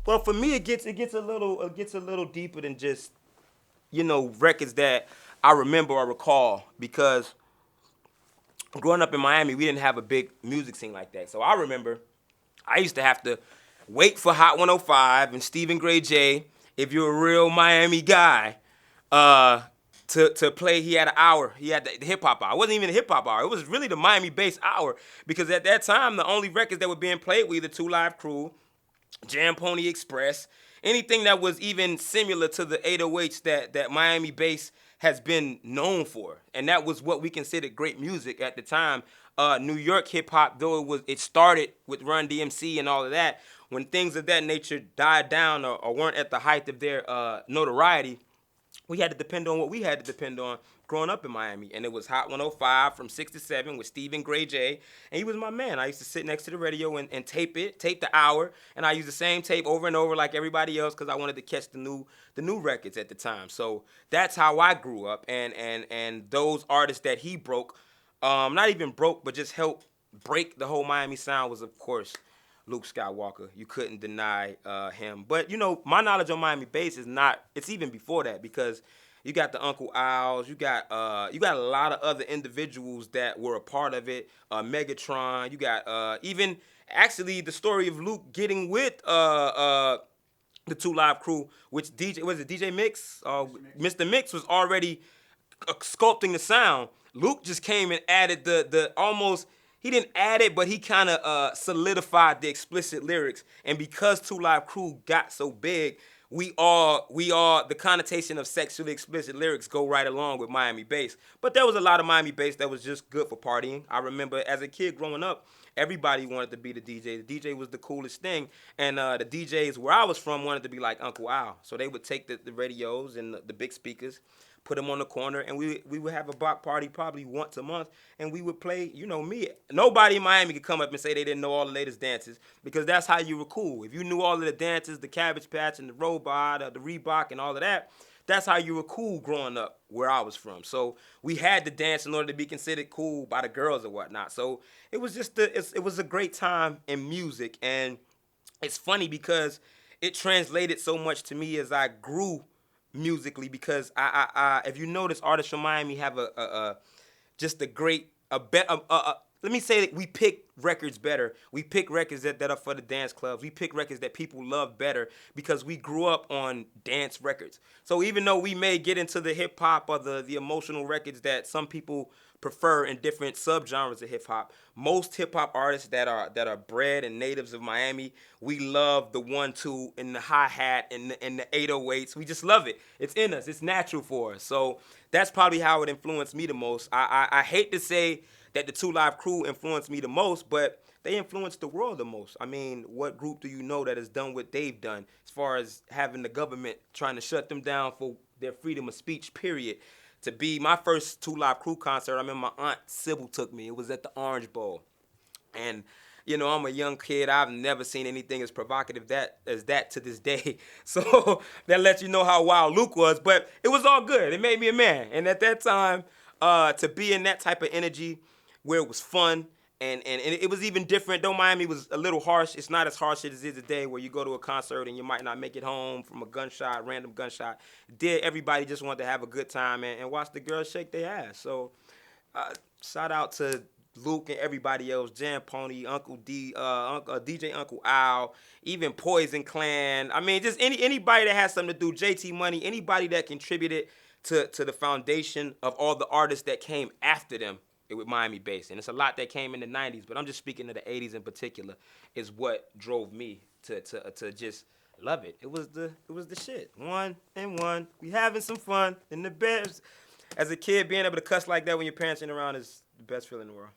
Well, for me, it gets a little deeper than just records that I remember or recall because growing up in Miami, we didn't have a big music scene like that. So I remember I used to have to wait for Hot 105 and Stephen Gray J, if you're a real Miami guy, uh, to play. He had an hour. He had the hip hop hour. It wasn't even a hip hop hour. It was really the Miami bass hour because at that time the only records that were being played were either Two Live Crew, Jam Pony Express, anything that was even similar to the 808s that Miami bass has been known for, and that was what we considered great music at the time. New York hip hop, though it started with Run DMC and all of that, when things of that nature died down or weren't at the height of their notoriety, we had to depend on what we had to depend on growing up in Miami. And it was Hot 105 from 6 to 7 with Stephen Gray J. And he was my man. I used to sit next to the radio and tape the hour. And I used the same tape over and over like everybody else because I wanted to catch the new records at the time. So that's how I grew up. And those artists that he broke, not even broke, but just helped break the whole Miami sound was, of course, Luke Skywalker. You couldn't deny him. But, my knowledge on Miami bass it's even before that because you got the Uncle Owls, you got a lot of other individuals that were a part of it, Megatron, you got even actually the story of Luke getting with the Two Live Crew, which DJ Mix? Mr. Mix was already sculpting the sound. Luke just came and added the almost. He didn't add it, but he kind of solidified the explicit lyrics. And because Two Live Crew got so big, we all the connotation of sexually explicit lyrics go right along with Miami bass. But there was a lot of Miami bass that was just good for partying. I remember as a kid growing up, everybody wanted to be the DJ. The DJ was the coolest thing, and the DJs where I was from wanted to be like Uncle Al. So they would take the radios and the big speakers, put them on the corner, and we would have a block party probably once a month, and we would play, me. Nobody in Miami could come up and say they didn't know all the latest dances because that's how you were cool. If you knew all of the dances, the Cabbage Patch and the Robot, the Reebok and all of that, that's how you were cool growing up where I was from. So we had to dance in order to be considered cool by the girls or whatnot. So it was just it was a great time in music, and it's funny because it translated so much to me as I grew musically because I if you notice, artists from Miami have just a great let me say that we pick records better. We pick records that are for the dance clubs. We pick records that people love better because we grew up on dance records. So even though we may get into the hip hop or the emotional records that some people prefer in different subgenres of hip hop, most hip hop artists that are bred and natives of Miami, we love the 1-2 and the hi-hat and the 808s. We just love it. It's in us. It's natural for us. So that's probably how it influenced me the most. I hate to say that the Two Live Crew influenced me the most, but they influenced the world the most. I mean, what group do you know that has done what they've done as far as having the government trying to shut them down for their freedom of speech, period? To be my first Two Live Crew concert, I remember my aunt Sybil took me. It was at the Orange Bowl. And, I'm a young kid. I've never seen anything as provocative as that to this day. So that lets you know how wild Luke was. But it was all good. It made me a man. And at that time, to be in that type of energy where it was fun, and it was even different. Though Miami was a little harsh, it's not as harsh as it is today where you go to a concert and you might not make it home from a random gunshot. Everybody just wanted to have a good time and watch the girls shake their ass. So shout out to Luke and everybody else, Jam Pony, Uncle D, DJ Uncle Al, even Poison Clan. I mean, just anybody that has something to do, JT Money, anybody that contributed to the foundation of all the artists that came after them with Miami bass. And it's a lot that came in the 90s, but I'm just speaking of the 80s in particular, is what drove me to just love it. It was the shit. 1 and 1. We having some fun in the best. As a kid, being able to cuss like that when your parents ain't around is the best feeling in the world.